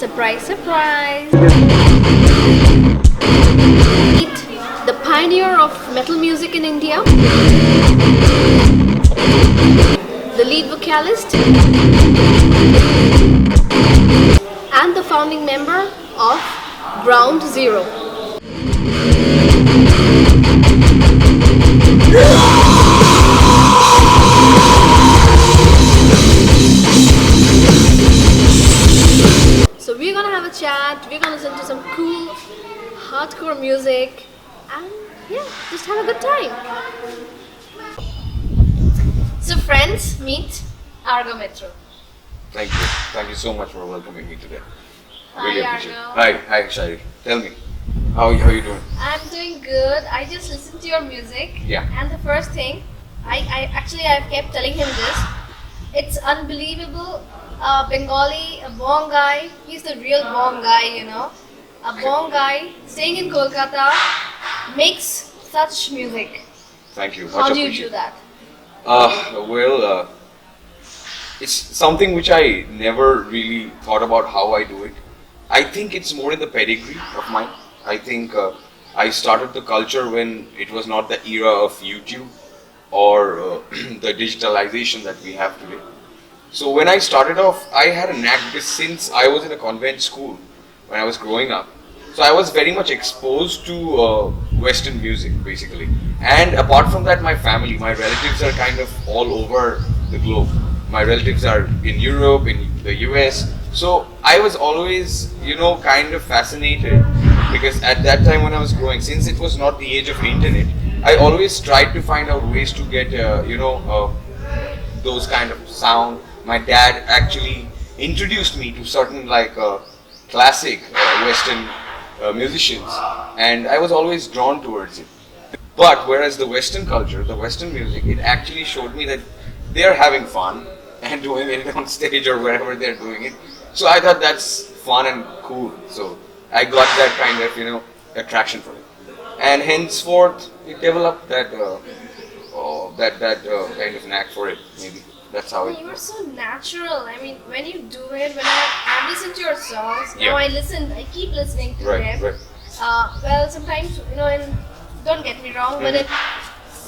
Surprise, surprise! Meet the pioneer of metal music in India, the lead vocalist, and the founding member of Ground Zero. So we're gonna have a chat, we're gonna listen to some cool hardcore music and yeah, just have a good time. So friends, meet Argo Mitra. Thank you. Thank you so much for welcoming me today. Hi, Really appreciate it. Argo. Hi Shari. Tell me, how are you doing? I'm doing good. I just listened to your music. Yeah. And the first thing, I've kept telling him this. It's unbelievable. Bengali, a Bong guy. He's the real Bong guy, you know. A Bong guy staying in Kolkata makes such music. Thank you. Much How do you appreciate. do that? It's something which I never really thought about how I do it. I think it's more in the pedigree of mine. I think I started the culture when it was not the era of YouTube or the digitalization that we have today. So when I started off, I had a knack because since I was in a convent school when I was growing up, so I was very much exposed to Western music basically. And apart from that, my family, my relatives are kind of all over the globe. My relatives are in Europe, in the US. So I was always, kind of fascinated because at that time when I was growing, since it was not the age of internet, I always tried to find out ways to get, those kind of sound. My dad actually introduced me to certain classic Western musicians, and I was always drawn towards it. But whereas the Western culture, the Western music, it actually showed me that they're having fun and doing it on stage or wherever they're doing it. So I thought that's fun and cool. So I got that kind of attraction from it, and henceforth it developed that kind of knack for it. Maybe that's how it. You are so natural. I mean, when you do it, when I've listened to your songs, Yeah. now I keep listening to Right, them. right. Well, sometimes, and don't get me wrong, when it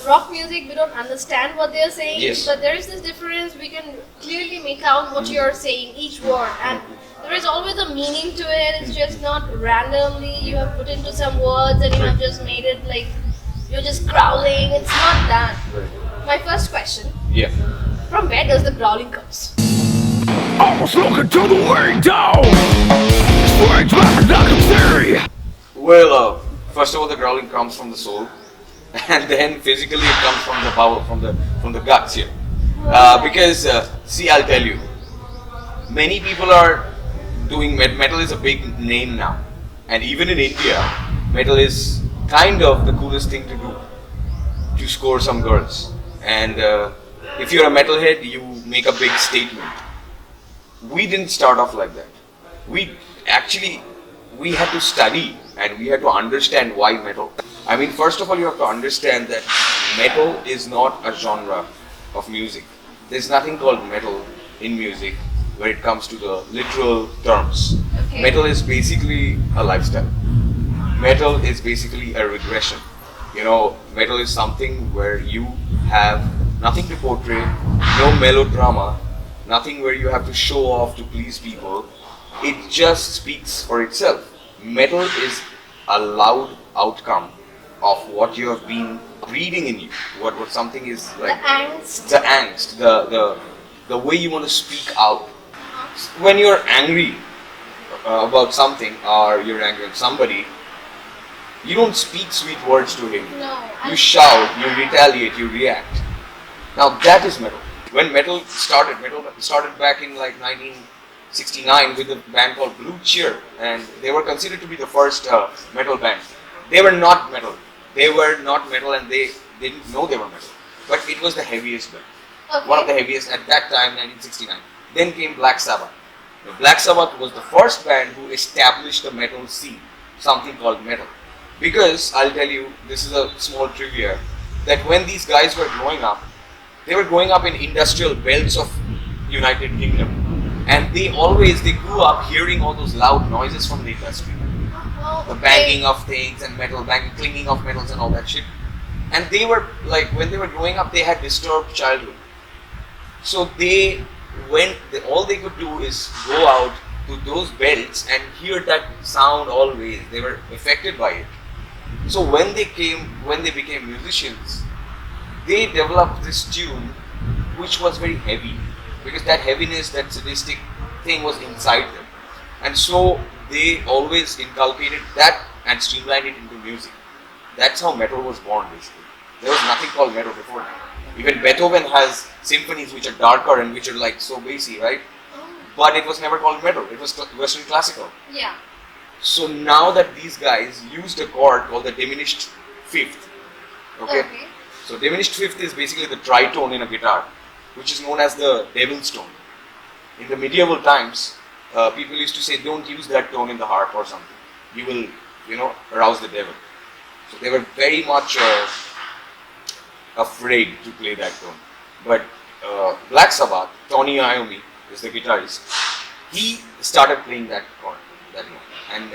rock music, we don't understand what they're saying, Yes. but there is this difference. We can clearly make out what you're saying, each word, and there is always a meaning to it. It's just not randomly you have put into some words and you have just made it like you're just growling. It's not that. Right. My first question: Yeah. from where does the growling comes? Almost looking to the way down. Strange mathematical theory. Well, first of all, the growling comes from the soul, and then physically it comes from the power, from the guts here. Because see, I'll tell you, many people are doing metal is a big name now, and even in India, metal is kind of the coolest thing to do to score some girls. And if you're a metalhead, you make a big statement. We didn't start off like that. We had to study and we had to understand why metal. I mean, first of all, you have to understand that metal is not a genre of music. There's nothing called metal in music where it comes to the literal terms. Okay. Metal is basically a lifestyle. Metal is basically a regression. Metal is something where you have nothing to portray, no melodrama, nothing where you have to show off to please people. It just speaks for itself. Metal is a loud outcome of what you have been breeding in you. What something is like. The angst. The way you want to speak out. When you're angry about something or you're angry at somebody, you don't speak sweet words to him. No. You shout, you retaliate, you react. Now that is metal. When metal started back in 1969 with a band called Blue Cheer, and they were considered to be the first metal band. They were not metal. And they didn't know they were metal. But it was the heaviest band. Okay. One of the heaviest at that time, 1969. Then came Black Sabbath. Now, Black Sabbath was the first band who established the metal scene, something called metal. Because I'll tell you, this is a small trivia, that when these guys were growing up, they were growing up in industrial belts of United Kingdom. and they grew up hearing all those loud noises from the industry, Oh, the okay. banging of things and metal banging, clinging of metals and all that shit. And they were like, when they were growing up, they had disturbed childhood. So all they could do is go out to those belts and hear that sound always. They were affected by it. So when they became musicians, they developed this tune which was very heavy, because that heaviness, that sadistic thing was inside them. And so they always inculcated that and streamlined it into music. That's how metal was born, basically. There was nothing called metal before that. Even Beethoven has symphonies which are darker and which are like so bassy, right? Oh, But it was never called metal. It was Western classical. yeah. So now that these guys used a chord called the diminished fifth, okay? So diminished fifth is basically the tritone in a guitar, which is known as the devil's tone. In the medieval times, people used to say, don't use that tone in the harp or something. You will, arouse the devil. So they were very much afraid to play that tone. But Black Sabbath, Tony Iommi is the guitarist. He started playing that chord, that note, and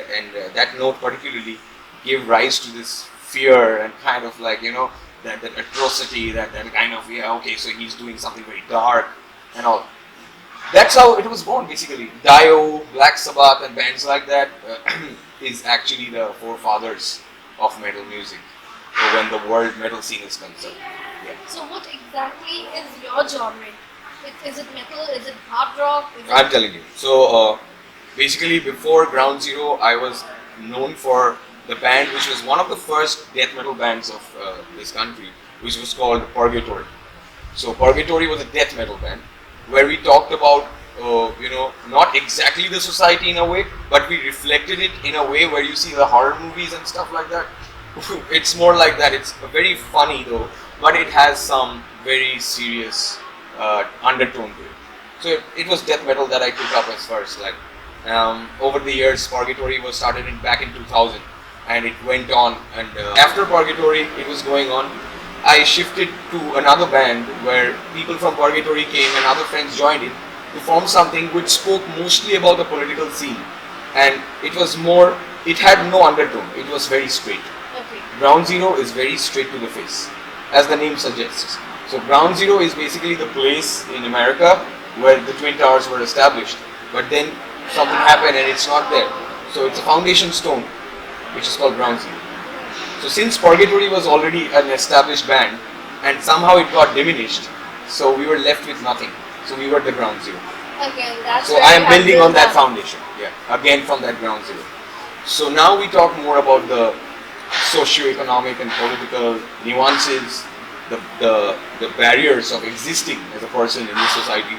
that note particularly gave rise to this fear and kind of like that atrocity, that kind of okay, so he's doing something very dark and all. That's how it was born, basically. Dio, Black Sabbath, and bands like that is actually the forefathers of metal music when the world metal scene is concerned. Yeah. So what exactly is your genre? Is it metal? Is it hard rock? Is it... I'm telling you. So basically, before Ground Zero, I was known for the band which was one of the first death metal bands of this country, which was called Purgatory. So Purgatory was a death metal band where we talked about, not exactly the society in a way, but we reflected it in a way where you see the horror movies and stuff like that. It's more like that. It's very funny though, but it has some very serious undertone to it. So it was death metal that I took up as first. Like over the years, Purgatory was started back in 2000, and it went on. And after Purgatory, it was going on. I shifted to another band where people from Purgatory came and other friends joined it to form something which spoke mostly about the political scene, and it had no undertone. It was very straight. Okay. Ground Zero is very straight to the face, as the name suggests. So Ground Zero is basically the place in America where the Twin Towers were established, but then something happened and it's not there. So it's a foundation stone, which is called Ground Zero. So since Purgatory was already an established band, and somehow it got diminished, so we were left with nothing. So we were the Ground Zero. Okay, that's So where I you am have building built on that up. foundation. Yeah, again from that Ground Zero. So now we talk more about the socio-economic and political nuances, the barriers of existing as a person in this society.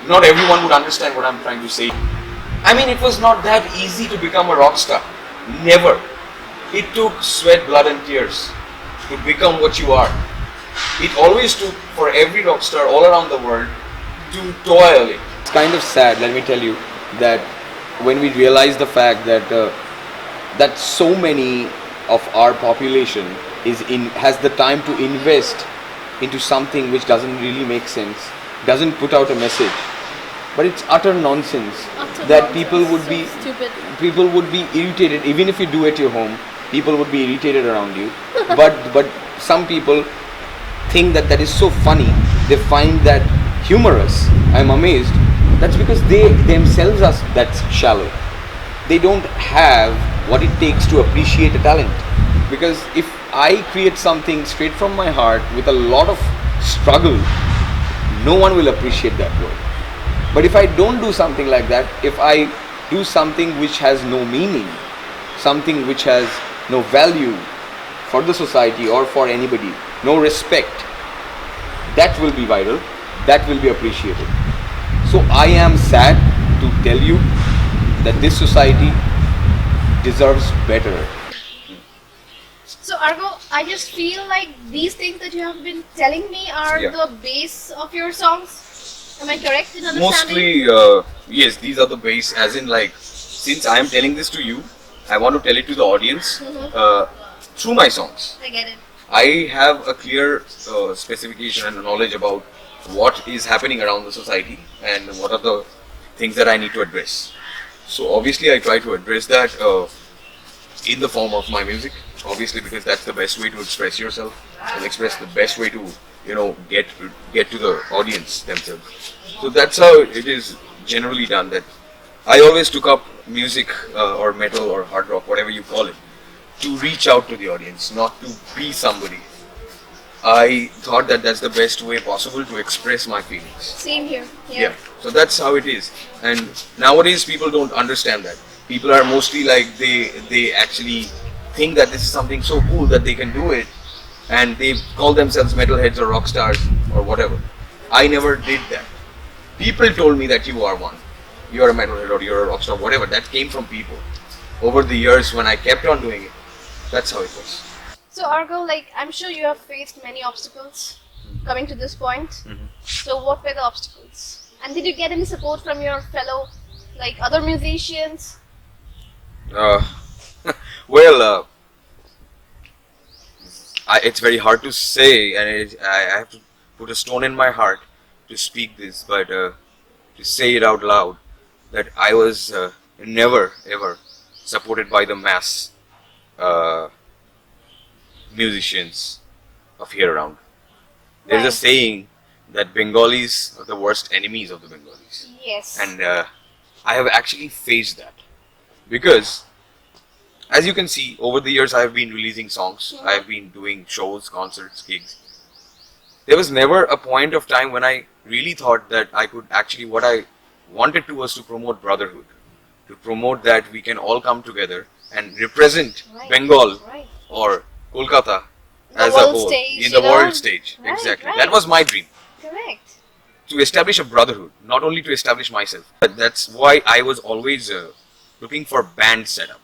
Not everyone would understand what I'm trying to say. I mean, it was not that easy to become a rock star. Never. It took sweat, blood and tears to become what you are. It always took for every rock star all around the world to toil it. It's kind of sad, let me tell you, that when we realize the fact that that so many of our population has the time to invest into something which doesn't really make sense, doesn't put out a message, but it's utter nonsense. That people would be stupid. people would be irritated even if you do it at your home. People would be irritated around you, but some people think that is so funny. They find that humorous. I'm amazed. That's because they themselves are that shallow. They don't have what it takes to appreciate a talent. Because if I create something straight from my heart with a lot of struggle, no one will appreciate that work. But if I don't do something like that, if I do something which has no meaning, something which has no value for the society or for anybody, no respect, that will be viral, that will be appreciated. So I am sad to tell you that this society deserves better. So Argo, I just feel like these things that you have been telling me are Yeah. the base of your songs. Am I correct in understanding? Mostly, yes, these are the base, as in like, since I am telling this to you, I want to tell it to the audience through my songs. I get it. I have a clear specification and knowledge about what is happening around the society and what are the things that I need to address. So obviously I try to address that in the form of my music, obviously, because that's the best way to express yourself and express the best way to, you know, get to the audience themselves. So that's how it is generally done. That I always took up music or metal or hard rock, whatever you call it, to reach out to the audience, not to be somebody. I thought that that's the best way possible to express my feelings. Same here. Yeah. So that's how it is. And nowadays people don't understand that. People are mostly like they actually think that this is something so cool that they can do it, and they call themselves metalheads or rock stars or whatever. I never did that. People told me that you are one. You are a metalhead or you're a rock star, whatever. That came from people. Over the years when I kept on doing it, that's how it was. So Argo, like I'm sure you have faced many obstacles coming to this point. So what were the obstacles? And did you get any support from your fellow, like other musicians? Well, it's very hard to say, and I have to put a stone in my heart to speak this, but to say it out loud, that I was never ever supported by the mass musicians of here around. There's a Right. saying that Bengalis are the worst enemies of the Bengalis, Yes. and I have actually faced that, because as you can see, over the years I have been releasing songs, I have been doing shows, concerts, gigs. There was never a point of time when I really thought that I could actually, what I wanted to was to promote brotherhood, to promote that we can all come together and represent Right. Bengal Right. or Kolkata The as a world whole, stage, in the you know? world stage. Right, Exactly. right. That was my dream, Correct. to establish a brotherhood, not only to establish myself. But that's why I was always looking for band setup.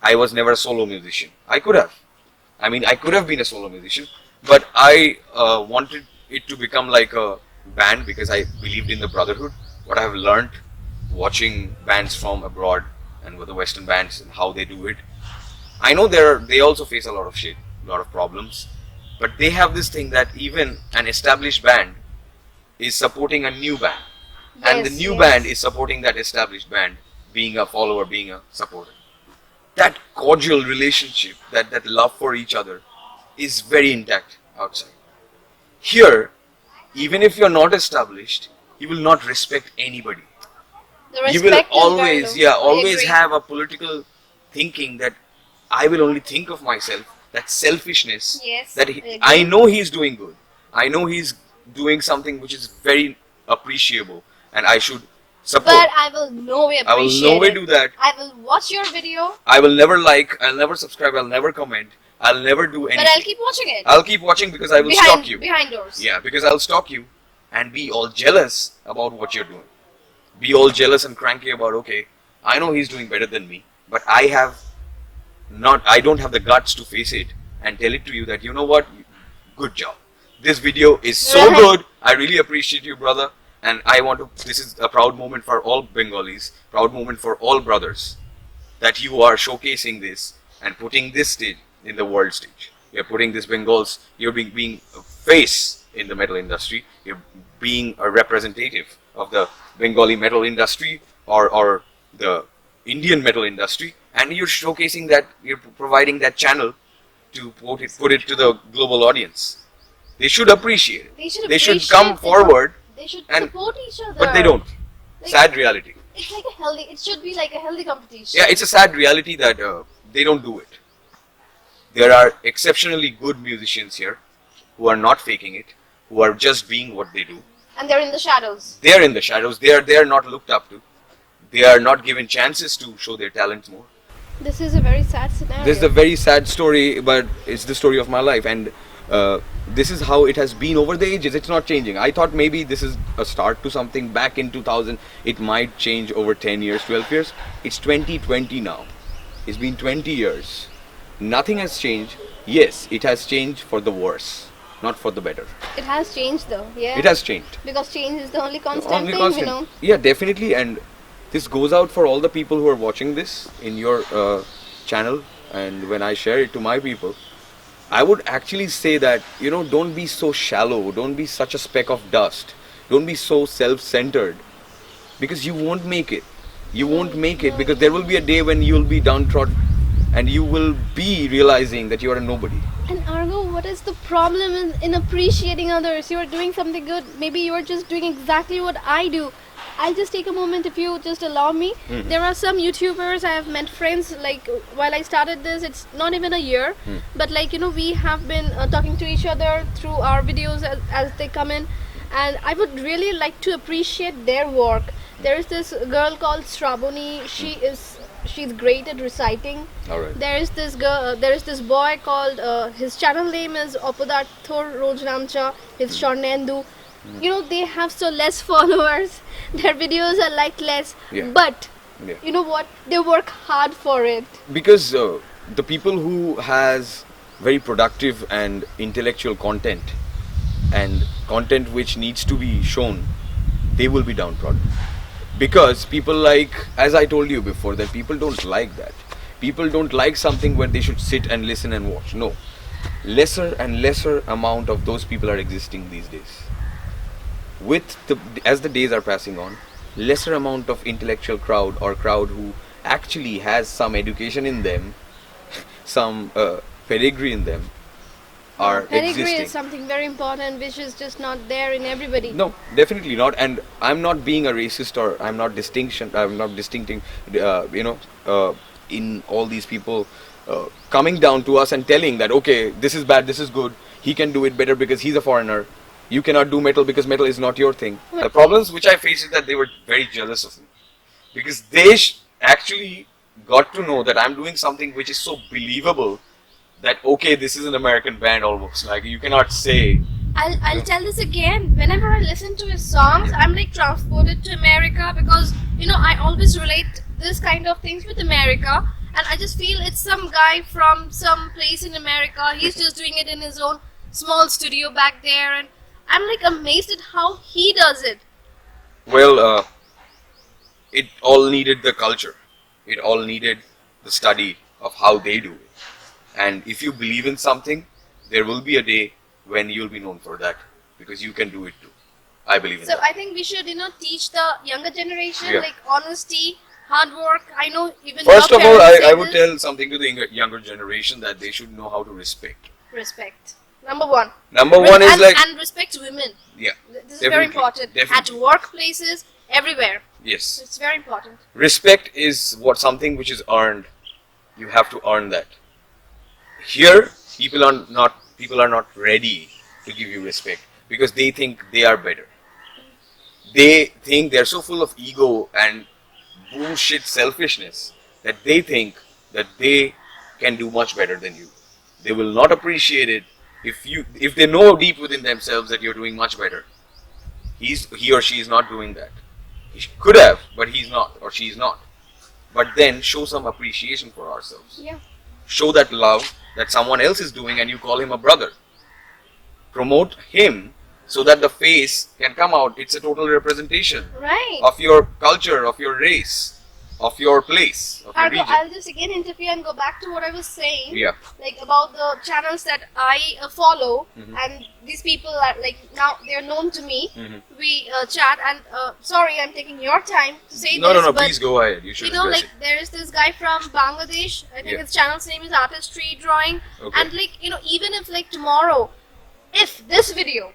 I was never a solo musician. I could have. I mean, I could have been a solo musician, but I wanted it to become like a band because I believed in the brotherhood. What I have learned watching bands from abroad and with the Western bands and how they do it, I know they also face a lot of shit, a lot of problems, but they have this thing that even an established band is supporting a new band, and the Yes, new yes. band is supporting that established band, being a follower, being a supporter. That cordial relationship, that love for each other is very intact outside. Here, even if you're not established, you will not respect anybody. The You will respect is very always, low. yeah, I always agree. have a political thinking that I will only think of myself, that selfishness, Yes, that I agree. I know he's doing good. I know he's doing something which is very appreciable and I should support. But I will no way I will appreciate no way it. do that. I will watch your video, I will never like, I'll never subscribe, I'll never comment, I'll never do anything. but I'll keep watching it. I'll keep watching because I will behind, stalk you. Behind doors. Yeah, because I'll stalk you and be all jealous about what you're doing. Be all jealous and cranky about, okay, I know he's doing better than me, but I don't have the guts to face it and tell it to you that, you know what, good job. This video is so Right. good. I really appreciate you, brother. And this is a proud moment for all Bengalis, proud moment for all brothers, that you are showcasing this and putting this stage in the world stage. You're putting this you're being a face in the metal industry. You're being a representative of the Bengali metal industry or the Indian metal industry, and you're showcasing that, you're providing that channel to put it to the global audience. They should appreciate it. They should appreciate come it. forward, They should and- support each other. but they don't. Like, Sad reality. It's like a healthy. It should be like a healthy competition. Yeah, it's a sad reality that they don't do it. There are exceptionally good musicians here who are not faking it, who are just being what they do. And they're in the shadows. They are in the shadows. They are not looked up to. They are not given chances to show their talents more. This is a very sad scenario. This is a very sad story, but it's the story of my life, and this is how it has been over the ages. It's not changing. I thought maybe this is a start to something back in 2000. It might change over 10 years, 12 years. It's 2020 now. It's been 20 years. Nothing has changed. Yes, it has changed for the worse, not for the better. It has changed though. Yeah. It has changed. Because change is the only constant Only thing, constant. you know. Yeah, definitely. And this goes out for all the people who are watching this in your channel, and when I share it to my people, I would actually say that, don't be so shallow, don't be such a speck of dust, don't be so self-centered, because you won't make it. You won't make it because there will be a day when you'll be downtrodden and you will be realizing that you are a nobody. And Argo, what is the problem in appreciating others? You are doing something good. Maybe you are just doing exactly what I do. I'll just take a moment if you just allow me. There are some YouTubers, I have met friends, like while I started this, it's not even a year, but like, we have been talking to each other through our videos as they come in, and I would really like to appreciate their work. There is this girl called Sravoni, she's great at reciting. Alright. There is this girl, there is this boy called, his channel name is Opadathor Rojnamcha, his Shornendu. They have so less followers, their videos are like less, Yeah. but Yeah. you know what, they work hard for it. Because the people who has very productive and intellectual content and content which needs to be shown, they will be downtrodden. Because people like, as I told you before, that people don't like that. People don't like something where they should sit and listen and watch. No. Lesser and lesser amount of those people are existing these days. As the days are passing on, lesser amount of intellectual crowd or crowd who actually has some education in them, some pedigree in them, are Pedigree existing. is something very important which is just not there in everybody. No, definitely not. And I'm not being a racist, or I'm not distincting, in all these people coming down to us and telling that, okay, this is bad, this is good, he can do it better because he's a foreigner. You cannot do metal because metal is not your thing. The problems which I faced is that they were very jealous of me. Because they actually got to know that I'm doing something which is so believable that, okay, this is an American band almost. Like, you cannot say. I'll tell this again. Whenever I listen to his songs, I'm like transported to America because I always relate this kind of things with America, and I just feel it's some guy from some place in America. He's just doing it in his own small studio back there, and I'm like amazed at how he does it. Well, it all needed the culture. It all needed the study of how they do it. And if you believe in something, there will be a day when you'll be known for that, because you can do it too. I believe in So that. I think we should, teach the younger generation Yeah. like honesty, hard work. I know even First your of all, parents say I would this. tell something to the younger generation, that they should know how to respect. Respect. Number one. Number one is and, like, and respect women. yeah, This is very definitely, important. definitely. At workplaces, everywhere. yes. It's very important. Respect is something which is earned. You have to earn that. Here, people are not ready to give you respect because they think they are better. They think they're so full of ego and bullshit selfishness that they think that they can do much better than you. They will not appreciate it if they know deep within themselves that you're doing much better. He or she is not doing that. He could have, but he's not, or she's not. But then show some appreciation for ourselves. Yeah. Show that love that someone else is doing and you call him a brother. Promote him so that the face can come out. It's a total representation Right. of your culture, of your race, of your place, of your Argo, region. I'll just again interfere and go back to what I was saying. Yeah. Like about the channels that I follow, Mhm. and these people are like now they're known to me. Mhm. We chat, and sorry, I'm taking your time to say No, this. no, but please go ahead. You should address like it. there is this guy from Bangladesh. I think Yeah. his channel's name is Artistry Drawing. Okay. And like even if like tomorrow, if this video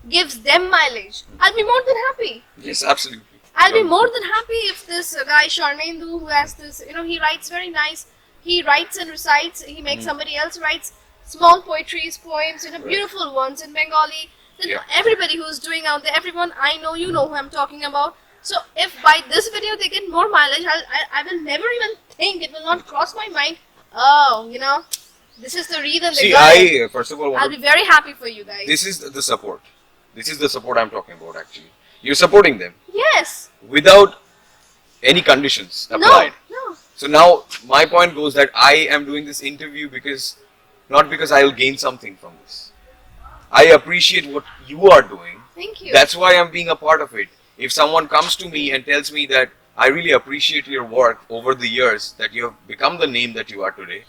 gives them mileage, I'll be more than happy. Yes, absolutely. I'll be more than happy if this guy Sharnendu, who has this, he writes very nice. He writes and recites. He makes somebody else writes small poetries, poems, beautiful ones in Bengali. Then Yeah. everybody who's doing out there, everyone I know, you know who I'm talking about. So if by this video they get more mileage, I will never even think, it will not cross my mind. Oh, this is the reason they See, got it. I first of all I'll want be very happy for you guys. this is the support. This is the support I'm talking about. Actually, you're supporting them Yes. without any conditions applied. No. So now my point goes that I am doing this interview not because I'll gain something from this. I appreciate what you are doing. Thank you. That's why I'm being a part of it. If someone comes to me and tells me that I really appreciate your work over the years, that you have become the name that you are today,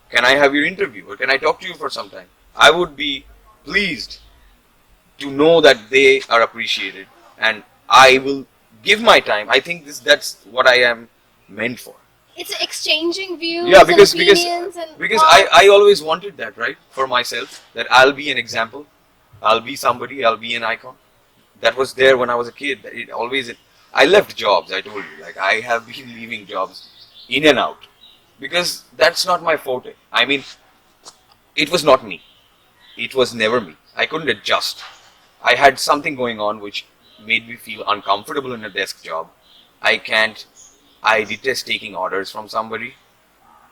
Can I have your interview or can I talk to you for some time? I would be pleased to know that they are appreciated and I will give my time. I think that's what I am meant for. It's exchanging views Yeah, and because opinions and because thoughts. I always wanted that, right, for myself, that I'll be an example, I'll be somebody, I'll be an icon. That was there when I was a kid. It always I left jobs. I told you, like I have been leaving jobs in and out because that's not my forte. I mean, it was not me. It was never me. I couldn't adjust. I had something going on which made me feel uncomfortable in a desk job. I can't. I detest taking orders from somebody.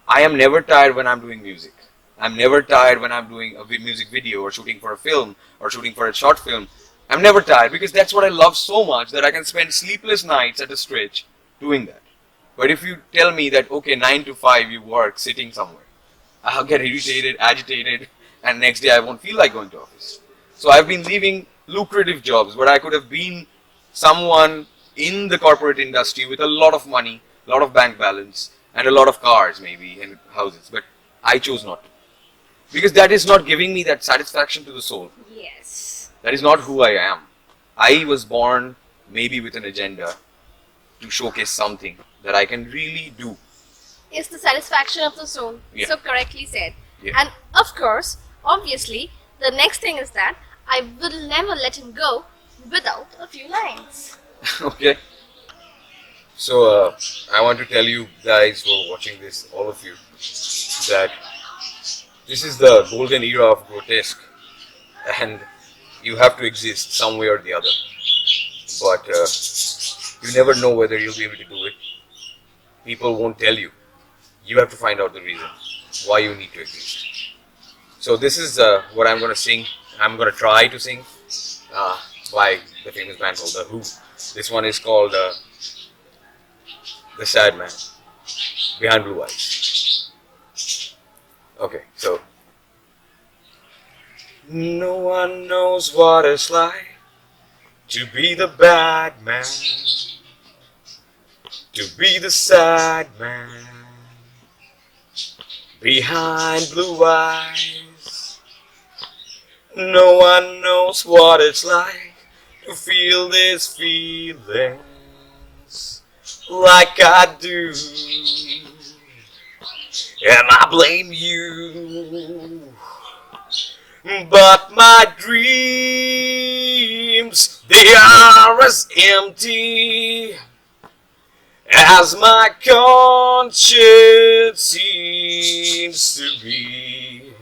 I am never tired when I'm doing music. I'm never tired when I'm doing a music video or shooting for a film or shooting for a short film. I'm never tired because that's what I love so much that I can spend sleepless nights at a stretch doing that. But if you tell me that, okay, 9 to 5 you work sitting somewhere, I'll get irritated, agitated, and next day I won't feel like going to office. So I've been leaving lucrative jobs where I could have been someone in the corporate industry with a lot of money, a lot of bank balance, and a lot of cars maybe and houses. But I chose not to. Because that is not giving me that satisfaction to the soul. Yes. That is not who I am. I was born maybe with an agenda to showcase something that I can really do. It's the satisfaction of the soul. Yeah. So correctly said. Yeah. And of course, obviously, the next thing is that I will never let him go without a few lines. Okay. So I want to tell you guys who are watching this, all of you, that this is the golden era of grotesque, and you have to exist some way or the other. But you never know whether you'll be able to do it. People won't tell you. You have to find out the reason why you need to exist. So this is what I'm going to sing. I'm going to try to sing by the famous band called The Who. This one is called The Sad Man Behind Blue Eyes. Okay, so no one knows what it's like to be the bad man, to be the sad man behind blue eyes. No one knows what it's like to feel these feelings like I do. And I blame you. But my dreams, they are as empty as my conscience seems to be.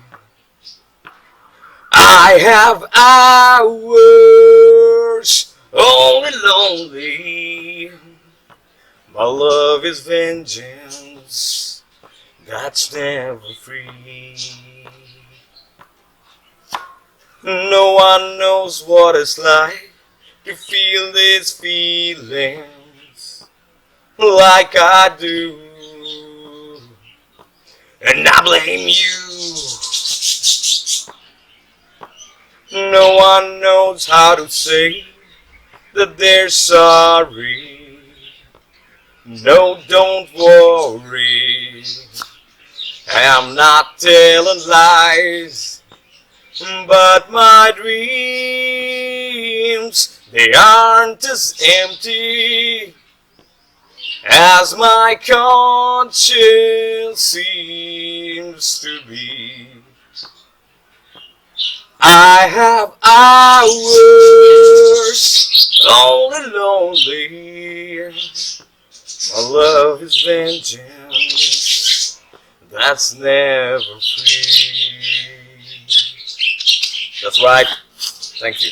I have hours only lonely. My love is vengeance that's never free. No one knows what it's like to feel these feelings like I do. And I blame you. No one knows how to say that they're sorry. No, don't worry. I'm not telling lies. But my dreams, they aren't as empty as my conscience seems to be. I have hours only lonely. My love is vengeance that's never free. That's right. Thank you.